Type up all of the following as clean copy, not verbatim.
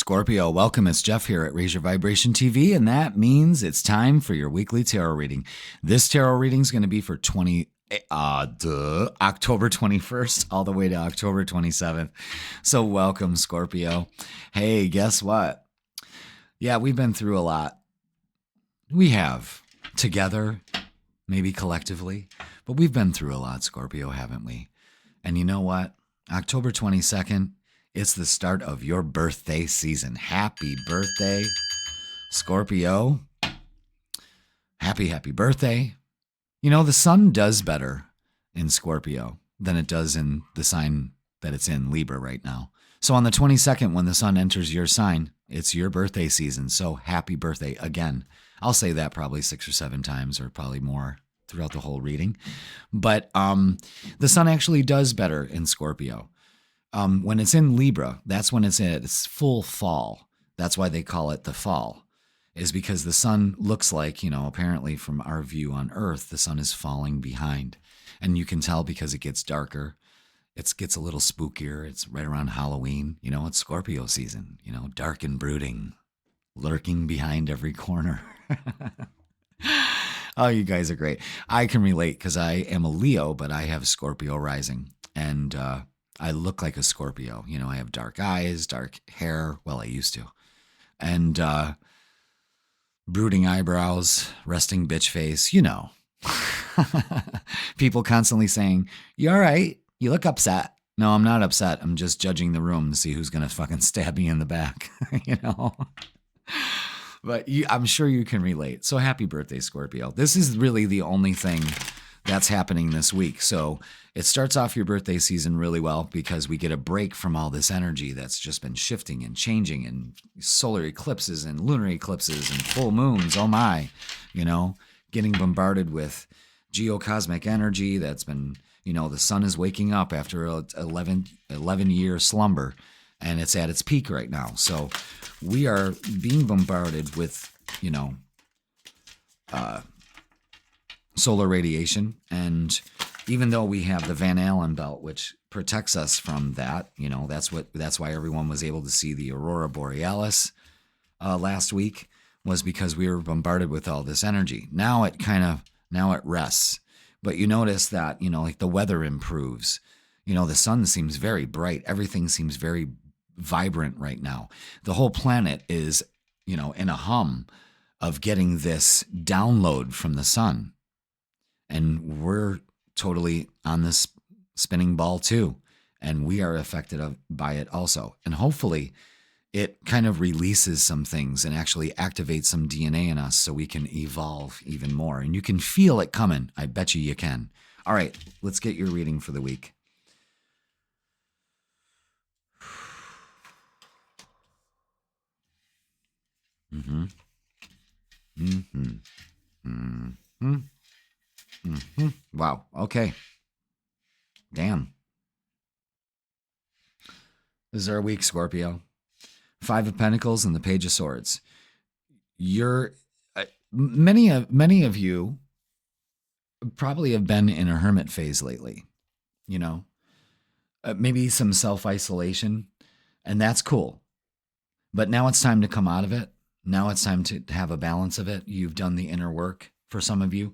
Scorpio, welcome. It's Jeff here at Raise Your Vibration TV, and that means it's time for your weekly tarot reading. This tarot reading is going to be for October 21st all the way to October 27th. So welcome, Scorpio. Hey, guess what? Yeah, we've been through a lot. We have, together, maybe collectively, but we've been through a lot, Scorpio, haven't we? And you know what? October 22nd, it's the start of your birthday season. Happy birthday, Scorpio. Happy birthday. You know, the sun does better in Scorpio than it does in the sign that it's in, Libra, right now. So on the 22nd, when the sun enters your sign, it's your birthday season. So happy birthday again. I'll say that probably 6 or 7 times or probably more throughout the whole reading. But the sun actually does better in Scorpio. When it's in Libra, that's when it's in its full fall. That's why they call it the fall, is because the sun looks like, apparently from our view on Earth, the sun is falling behind. And you can tell because it gets darker. It gets a little spookier. It's right around Halloween. It's Scorpio season, dark and brooding, lurking behind every corner. Oh, you guys are great. I can relate because I am a Leo, but I have Scorpio rising. And I look like a Scorpio. I have dark eyes, dark hair. Well, I used to. And brooding eyebrows, resting bitch face, People constantly saying, "You all right? You look upset." No, I'm not upset. I'm just judging the room to see who's going to fucking stab me in the back, But I'm sure you can relate. So happy birthday, Scorpio. This is really the only thing that's happening this week. So it starts off your birthday season really well because we get a break from all this energy that's just been shifting and changing, and solar eclipses and lunar eclipses and full moons. Oh my, getting bombarded with geocosmic energy that's been, the sun is waking up after an 11-year slumber, and it's at its peak right now. So we are being bombarded with, solar radiation. And even though we have the Van Allen belt, which protects us from that, that's why everyone was able to see the Aurora Borealis last week, was because we were bombarded with all this energy. Now it rests. But you notice that, like the weather improves. The sun seems very bright. Everything seems very vibrant right now. The whole planet is, in a hum of getting this download from the sun. And we're totally on this spinning ball too. And we are affected by it also. And hopefully it kind of releases some things and actually activates some DNA in us so we can evolve even more. And you can feel it coming. I bet you can. All right, let's get your reading for the week. Mm-hmm. Mm-hmm. Mm-hmm. Mm-hmm. Wow. Okay. Damn. This is our week, Scorpio. 5 of Pentacles and the Page of Swords. Many of you probably have been in a hermit phase lately. Maybe some self-isolation, and that's cool. But now it's time to come out of it. Now it's time to have a balance of it. You've done the inner work for some of you.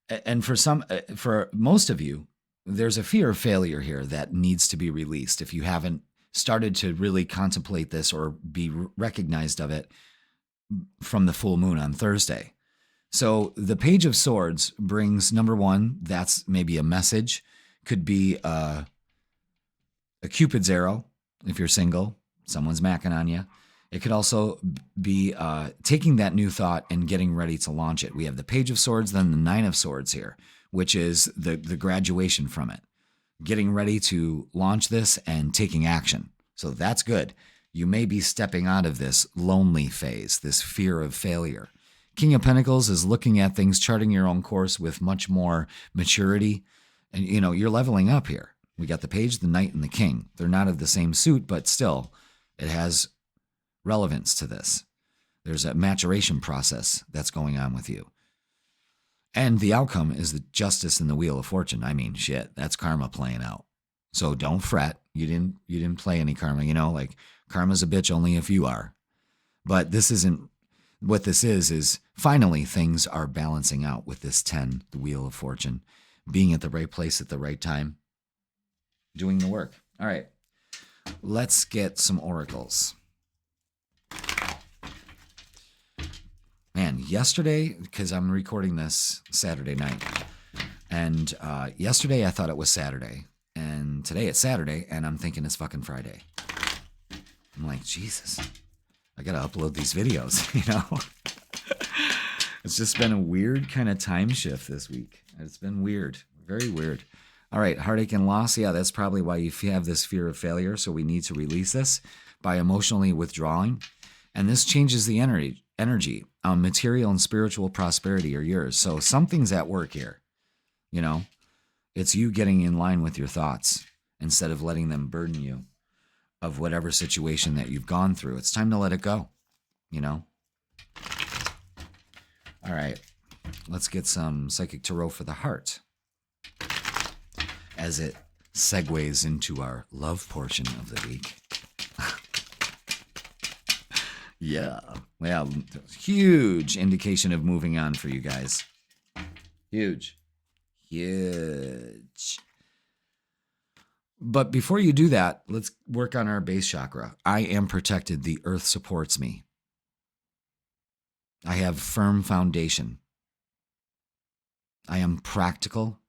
And for most of you, there's a fear of failure here that needs to be released. If you haven't started to really contemplate this or be recognized of it from the full moon on Thursday. So the Page of Swords brings, number one, that's maybe a message. Could be a Cupid's arrow if you're single, someone's macking on you. It could also be taking that new thought and getting ready to launch it. We have the Page of Swords, then the 9 of Swords here, which is the graduation from it. Getting ready to launch this and taking action. So that's good. You may be stepping out of this lonely phase, this fear of failure. King of Pentacles is looking at things, charting your own course with much more maturity. And, you're leveling up here. We got the Page, the Knight, and the King. They're not of the same suit, but still, it has relevance to this. There's a maturation process that's going on with you. And the outcome is the Justice in the Wheel of Fortune. I mean, shit, that's karma playing out. So don't fret. You didn't play any karma, like Karma's a bitch only if you are. But this isn't what this is finally things are balancing out with this 10, the Wheel of Fortune, being at the right place at the right time, doing the work. All right, let's get some oracles. Man, yesterday, because I'm recording this Saturday night, and yesterday I thought it was Saturday, and today it's Saturday, and I'm thinking it's fucking Friday. I'm like, Jesus, I gotta upload these videos, you know? It's just been a weird kind of time shift this week. It's been weird, very weird. All right, heartache and loss. Yeah, that's probably why you have this fear of failure, so we need to release this by emotionally withdrawing. And this changes the energy. Material and spiritual prosperity are yours. So something's at work here. You know, it's you getting in line with your thoughts instead of letting them burden you of whatever situation that you've gone through. It's time to let it go, you know? All right, let's get some Psychic Tarot for the heart as it segues into our love portion of the week. Yeah, well, huge indication of moving on for you guys. Huge. But before you do that, let's work on our base chakra. I am protected. The earth supports me. I have firm foundation. I am practical.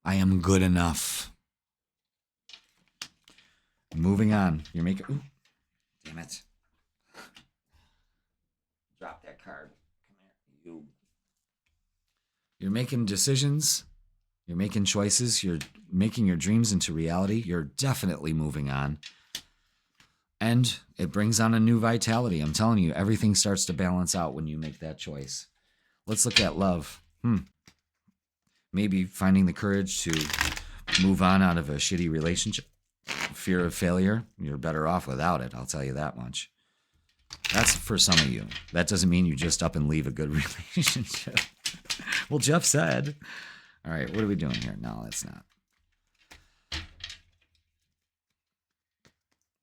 I am good enough. Moving on. You're making... Ooh, damn it. Drop that card. Come here. You're making decisions. You're making choices. You're making your dreams into reality. You're definitely moving on. And it brings on a new vitality. I'm telling you, everything starts to balance out when you make that choice. Let's look at love. Maybe finding the courage to move on out of a shitty relationship. Fear of failure. You're better off without it. I'll tell you that much. That's for some of you. That doesn't mean you just up and leave a good relationship. Well, Jeff said. All right, what are we doing here? No, that's not.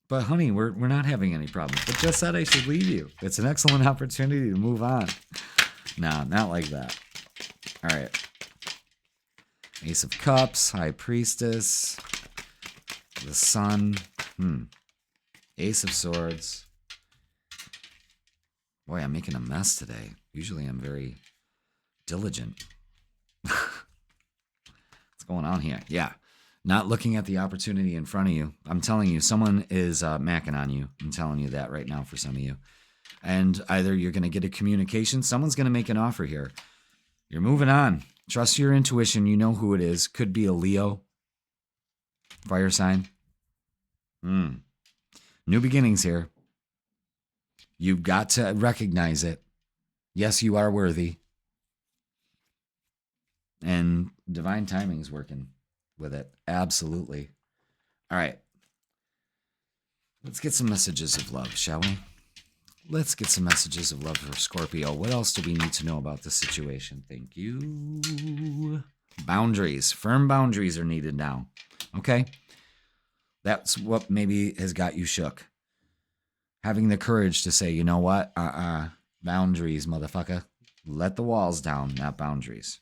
But honey, we're not having any problems. But Jeff said I should leave you. It's an excellent opportunity to move on. No, not like that. All right. Ace of Cups, High Priestess, the Sun, Ace of Swords. Boy, I'm making a mess today. Usually I'm very diligent. What's going on here? Yeah. Not looking at the opportunity in front of you. I'm telling you, someone is macking on you. I'm telling you that right now for some of you. And either you're going to get a communication, someone's going to make an offer here. You're moving on. Trust your intuition. You know who it is. Could be a Leo. Fire sign. New beginnings here. You've got to recognize it. Yes, you are worthy. And divine timing is working with it. Absolutely. All right. Let's get some messages of love, shall we? Let's get some messages of love for Scorpio. What else do we need to know about this situation? Thank you. Boundaries. Firm boundaries are needed now. Okay? That's what maybe has got you shook. Having the courage to say, you know what? Boundaries, motherfucker. Let the walls down, not boundaries.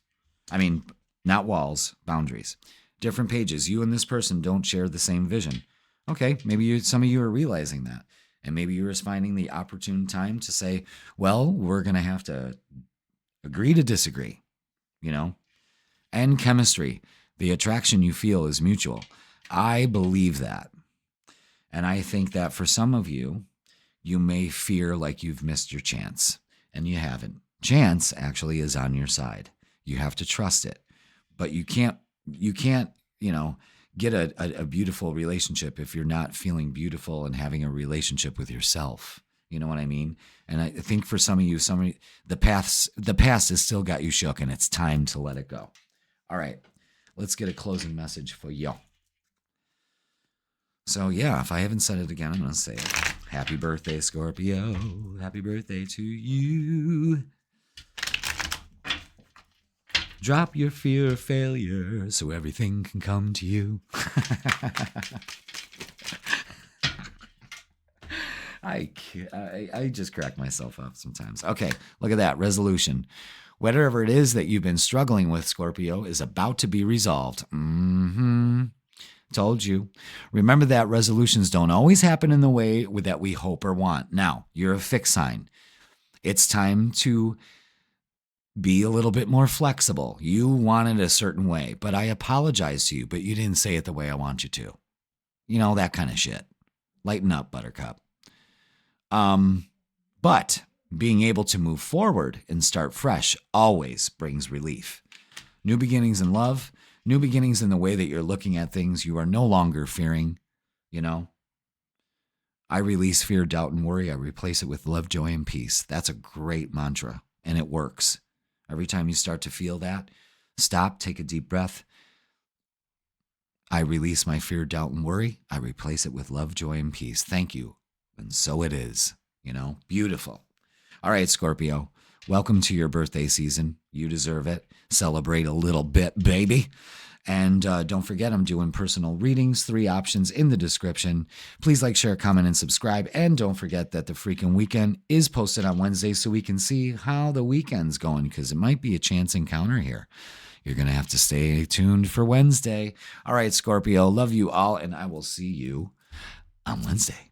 I mean, not walls, boundaries. Different pages. You and this person don't share the same vision. Okay, maybe some of you are realizing that. And maybe you're just finding the opportune time to say, well, we're going to have to agree to disagree, you know? And chemistry. The attraction you feel is mutual. I believe that. And I think that for some of you, you may fear like you've missed your chance. And you haven't. Chance actually is on your side. You have to trust it. But you can't, you know, get a beautiful relationship if you're not feeling beautiful and having a relationship with yourself. You know what I mean? And I think for some of you, the past has still got you shook, and it's time to let it go. All right, let's get a closing message for you. So yeah, if I haven't said it again, I'm going to say it. Happy birthday, Scorpio. Happy birthday to you. Drop your fear of failure so everything can come to you. I just crack myself up sometimes. Okay, look at that resolution. Whatever it is that you've been struggling with, Scorpio, is about to be resolved. Told you. Remember that resolutions don't always happen in the way that we hope or want. Now, you're a fixed sign. It's time to be a little bit more flexible. You want it a certain way, but I apologize to you, but you didn't say it the way I want you to. You know, that kind of shit. Lighten up, Buttercup. But being able to move forward and start fresh always brings relief. New beginnings in love, new beginnings in the way that you're looking at things. You are no longer fearing, you know. I release fear, doubt, and worry. I replace it with love, joy, and peace. That's a great mantra, and it works. Every time you start to feel that, stop, take a deep breath. I release my fear, doubt, and worry. I replace it with love, joy, and peace. Thank you. And so it is, you know, beautiful. All right, Scorpio, welcome to your birthday season. You deserve it. Celebrate a little bit, baby. And don't forget, I'm doing personal readings, 3 options in the description. Please like, share, comment, and subscribe. And don't forget that the Freakin' Weekend is posted on Wednesday so we can see how the weekend's going, because it might be a chance encounter here. You're going to have to stay tuned for Wednesday. All right, Scorpio, love you all, and I will see you on Wednesday.